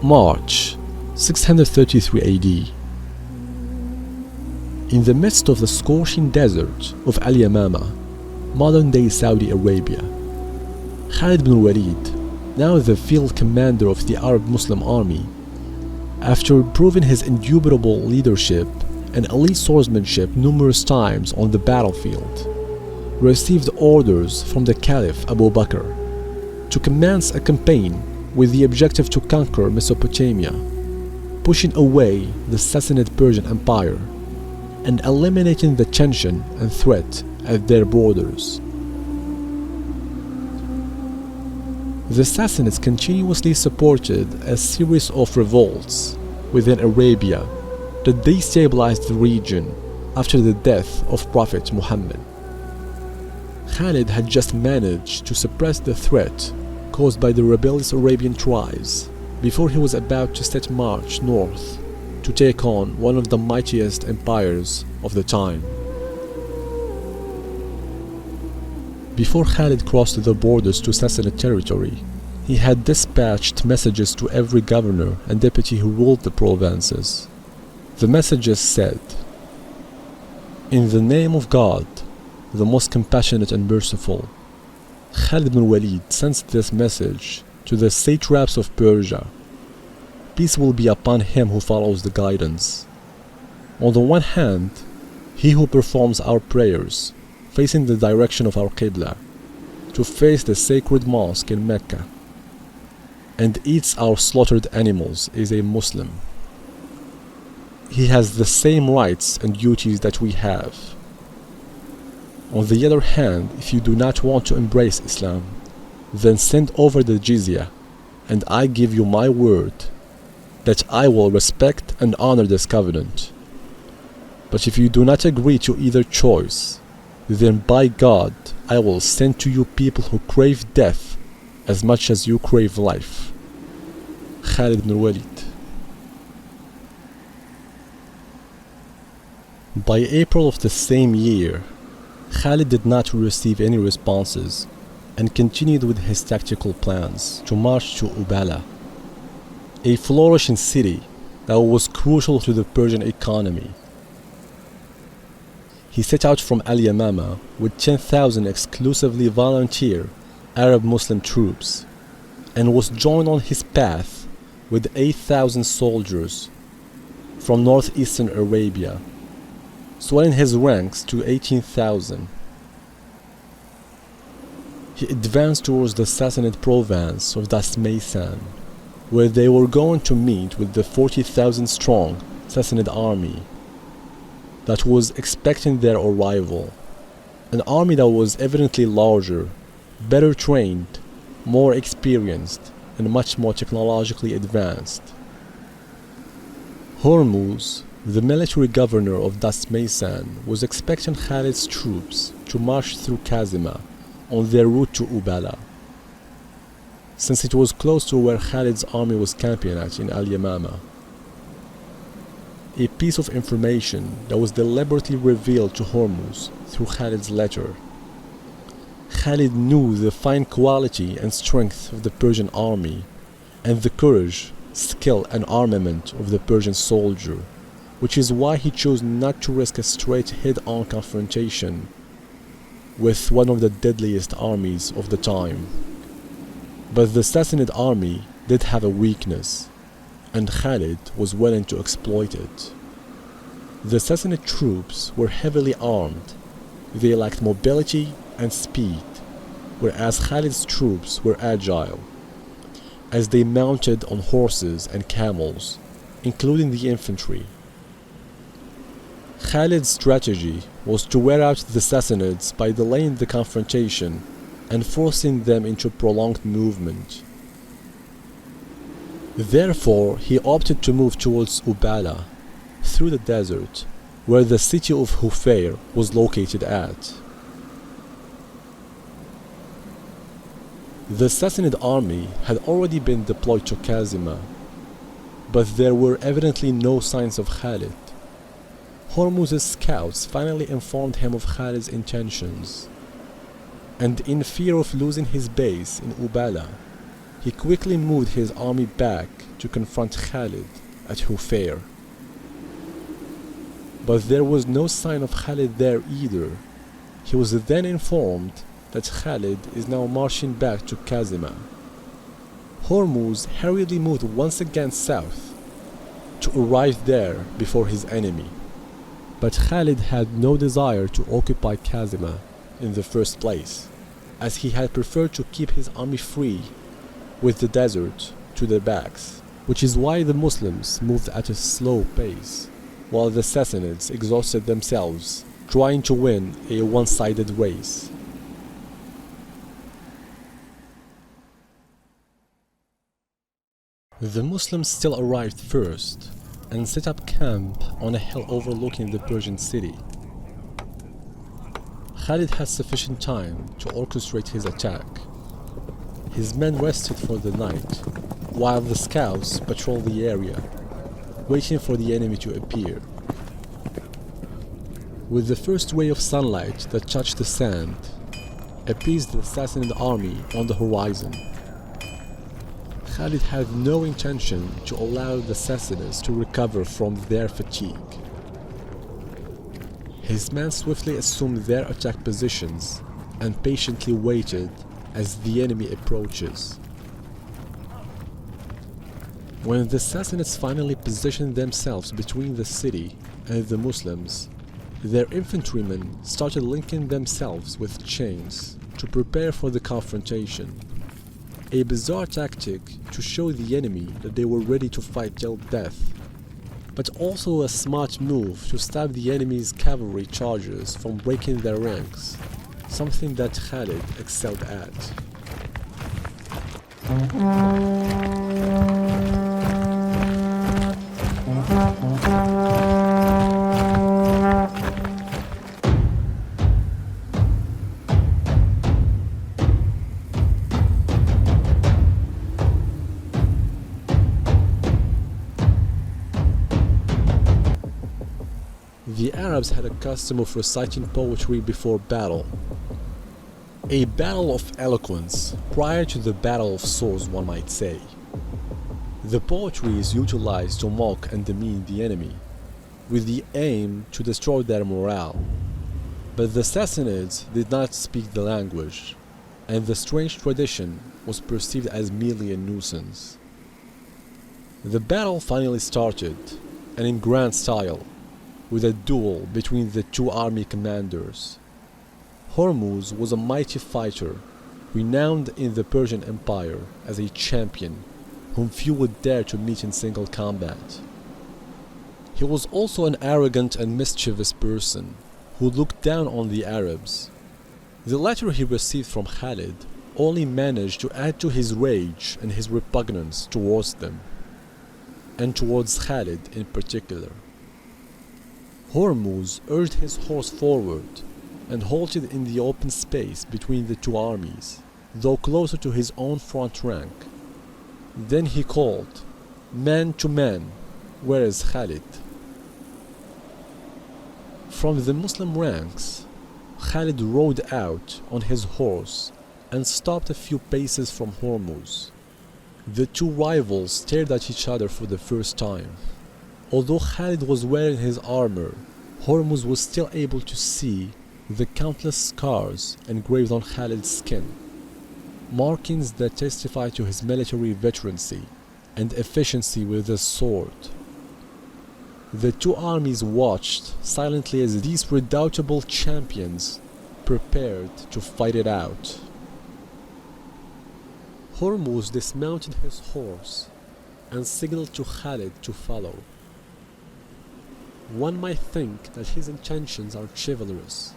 March 633 AD. In the midst of the scorching desert of Al-Yamama, modern-day Saudi Arabia, Khalid Ibn Al-Walid, now the field commander of the Arab Muslim army, after proving his indubitable leadership and elite swordsmanship numerous times on the battlefield, received orders from the Caliph Abu Bakr to commence a campaign with the objective to conquer Mesopotamia, pushing away the Sassanid Persian Empire and eliminating the tension and threat at their borders. The Sassanids continuously supported a series of revolts within Arabia that destabilized the region after the death of Prophet Muhammad. Khalid had just managed to suppress the threat caused by the rebellious Arabian tribes before he was about to set march north to take on one of the mightiest empires of the time. Before Khalid crossed the borders to Sassanid territory, he had dispatched messages to every governor and deputy who ruled the provinces. The messages said, "In the name of God, the most compassionate and merciful, Khalid ibn Walid sends this message to the satraps of Persia. Peace will be upon him who follows the guidance. On the one hand, he who performs our prayers facing the direction of our Qibla, to face the sacred mosque in Mecca, and eats our slaughtered animals is a Muslim. He has the same rights and duties that we have. On the other hand, if you do not want to embrace Islam, then send over the jizya, and I give you my word that I will respect and honor this covenant. But if you do not agree to either choice, then by God, I will send to you people who crave death as much as you crave life." Khalid ibn Walid. By April of the same year, Khalid did not receive any responses and continued with his tactical plans to march to Ubala, a flourishing city that was crucial to the Persian economy. He set out from Al-Yamama with 10,000 exclusively volunteer Arab Muslim troops and was joined on his path with 8,000 soldiers from northeastern Arabia, swelling his ranks to 18,000. He advanced towards the Sassanid province of Dasmaisan, where they were going to meet with the 40,000 strong Sassanid army that was expecting their arrival, an army that was evidently larger, better trained, more experienced, and much more technologically advanced. Hormuz, the military governor of Dasmaisan, was expecting Khalid's troops to march through Kazima on their route to Ubala, since it was close to where Khalid's army was camping at in Al-Yamama. A piece of information that was deliberately revealed to Hormuz through Khalid's letter. Khalid knew the fine quality and strength of the Persian army and the courage, skill and armament of the Persian soldier, which is why he chose not to risk a straight head-on confrontation with one of the deadliest armies of the time. But the Sassanid army did have a weakness, and Khalid was willing to exploit it. The Sassanid troops were heavily armed. They lacked mobility and speed, whereas Khalid's troops were agile, as they mounted on horses and camels, including the infantry. Khalid's strategy was to wear out the Sassanids by delaying the confrontation and forcing them into prolonged movement. Therefore, he opted to move towards Ubala, through the desert, where the city of Hufayr was located at. The Sassanid army had already been deployed to Kazima, but there were evidently no signs of Khalid. Hormuz's scouts finally informed him of Khalid's intentions, and in fear of losing his base in Ubala, he quickly moved his army back to confront Khalid at Hufayr. But there was no sign of Khalid there either. He was then informed that Khalid is now marching back to Kazima. Hormuz hurriedly moved once again south to arrive there before his enemy. But Khalid had no desire to occupy Kazima in the first place, as he had preferred to keep his army free with the desert to their backs, which is why the Muslims moved at a slow pace, while the Sassanids exhausted themselves trying to win a one-sided race. The Muslims still arrived first and set up camp on a hill overlooking the Persian city. Khalid had sufficient time to orchestrate his attack. His men rested for the night, while the scouts patrolled the area, waiting for the enemy to appear. With the first ray of sunlight that touched the sand, appeased the Sassanid army on the horizon. Khalid had no intention to allow the Sassanids to recover from their fatigue. His men swiftly assumed their attack positions and patiently waited as the enemy approaches. When the Sassanids finally positioned themselves between the city and the Muslims, their infantrymen started linking themselves with chains to prepare for the confrontation. A bizarre tactic to show the enemy that they were ready to fight till death, but also a smart move to stop the enemy's cavalry charges from breaking their ranks, something that Khalid excelled at. The Arabs had a custom of reciting poetry before battle. A battle of eloquence prior to the battle of swords, one might say. The poetry is utilized to mock and demean the enemy, with the aim to destroy their morale. But the Sassanids did not speak the language, and the strange tradition was perceived as merely a nuisance. The battle finally started, and in grand style, with a duel between the two army commanders. Hormuz was a mighty fighter, renowned in the Persian Empire as a champion whom few would dare to meet in single combat. He was also an arrogant and mischievous person who looked down on the Arabs. The letter he received from Khalid only managed to add to his rage and his repugnance towards them, and towards Khalid in particular. Hormuz urged his horse forward and halted in the open space between the two armies, though closer to his own front rank. Then he called, "Man to man, where is Khalid?" From the Muslim ranks, Khalid rode out on his horse and stopped a few paces from Hormuz. The two rivals stared at each other for the first time. Although Khalid was wearing his armor, Hormuz was still able to see the countless scars engraved on Khalid's skin, markings that testify to his military veterancy and efficiency with the sword. The two armies watched silently as these redoubtable champions prepared to fight it out. Hormuz dismounted his horse and signaled to Khalid to follow. One might think that his intentions are chivalrous,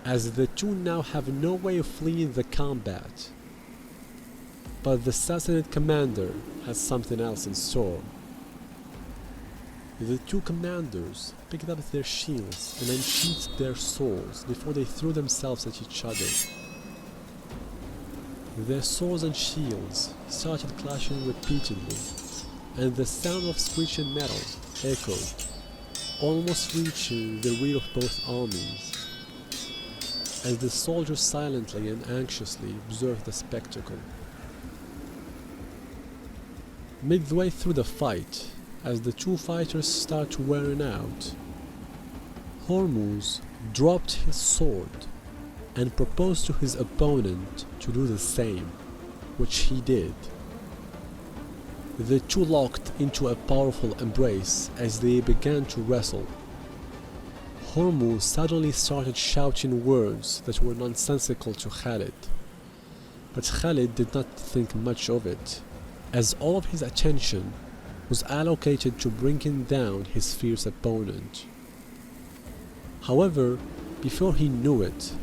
as the two now have no way of fleeing the combat. But the Sassanid commander has something else in store. The two commanders picked up their shields and unsheathed their swords before they threw themselves at each other. Their swords and shields started clashing repeatedly, and the sound of screeching metal echoed, almost reaching the rear of both armies, as the soldiers silently and anxiously observed the spectacle. Midway through the fight, as the two fighters start wearing out, Hormuz dropped his sword and proposed to his opponent to do the same, which he did. The two locked into a powerful embrace as they began to wrestle. Hormuz suddenly started shouting words that were nonsensical to Khalid, but Khalid did not think much of it, as all of his attention was allocated to bringing down his fierce opponent. However, before he knew it,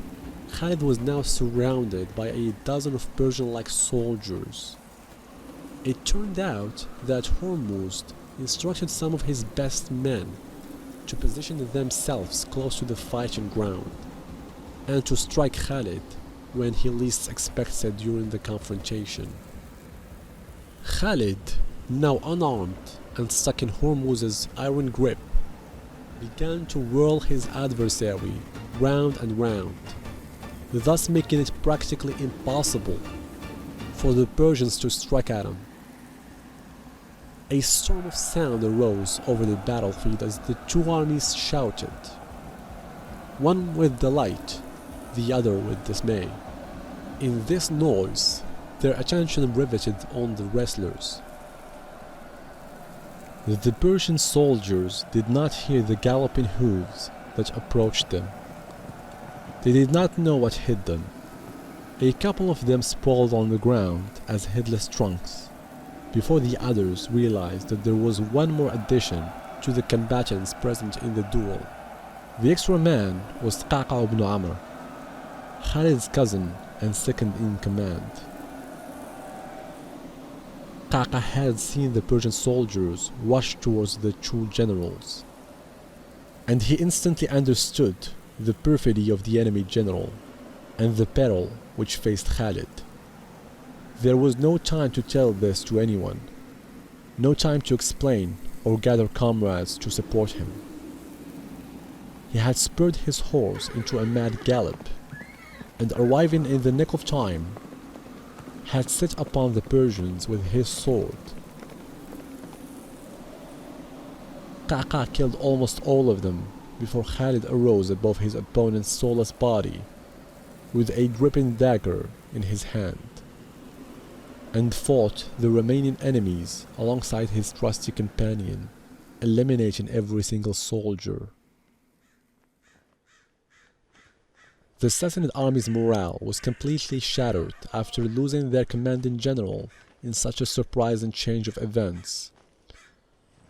Khalid was now surrounded by a dozen of Persian-like soldiers. It turned out that Hormuz instructed some of his best men to position themselves close to the fighting ground and to strike Khalid when he least expected during the confrontation. Khalid, now unarmed and stuck in Hormuz's iron grip, began to whirl his adversary round and round, thus making it practically impossible for the Persians to strike at him. A storm of sound arose over the battlefield as the two armies shouted, one with delight, the other with dismay. In this noise, their attention riveted on the wrestlers. The Persian soldiers did not hear the galloping hooves that approached them. They did not know what hit them. A couple of them sprawled on the ground as headless trunks, before the others realized that there was one more addition to the combatants present in the duel. The extra man was Qaqa ibn Amr, Khalid's cousin and second in command. Qaqa had seen the Persian soldiers rush towards the two generals, and he instantly understood the perfidy of the enemy general and the peril which faced Khalid. There was no time to tell this to anyone, no time to explain or gather comrades to support him. He had spurred his horse into a mad gallop, and arriving in the nick of time, had set upon the Persians with his sword. Qaqa killed almost all of them before Khalid arose above his opponent's soulless body with a dripping dagger in his hand, and fought the remaining enemies alongside his trusty companion, eliminating every single soldier. The Sassanid army's morale was completely shattered after losing their commanding general in such a surprising change of events.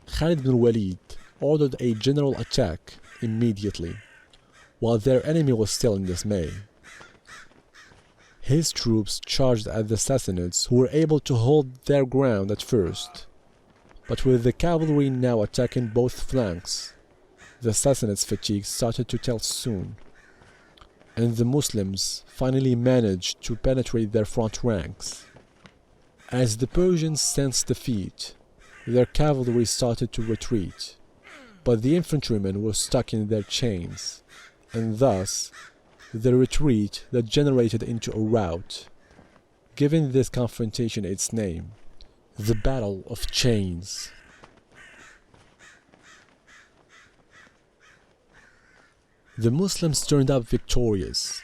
Khalid Ibn Al-Walid ordered a general attack immediately, while their enemy was still in dismay. His troops charged at the Sassanids, who were able to hold their ground at first, but with the cavalry now attacking both flanks, the Sassanids' fatigue started to tell soon, and the Muslims finally managed to penetrate their front ranks. As the Persians sensed defeat, their cavalry started to retreat, but the infantrymen were stuck in their chains, and thus the retreat degenerated into a rout, giving this confrontation its name, the Battle of Chains. The Muslims turned up victorious,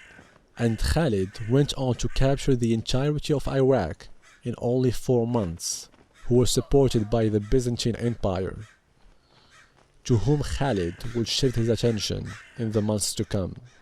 and Khalid went on to capture the entirety of Iraq in only 4 months, who were supported by the Byzantine Empire, to whom Khalid would shift his attention in the months to come.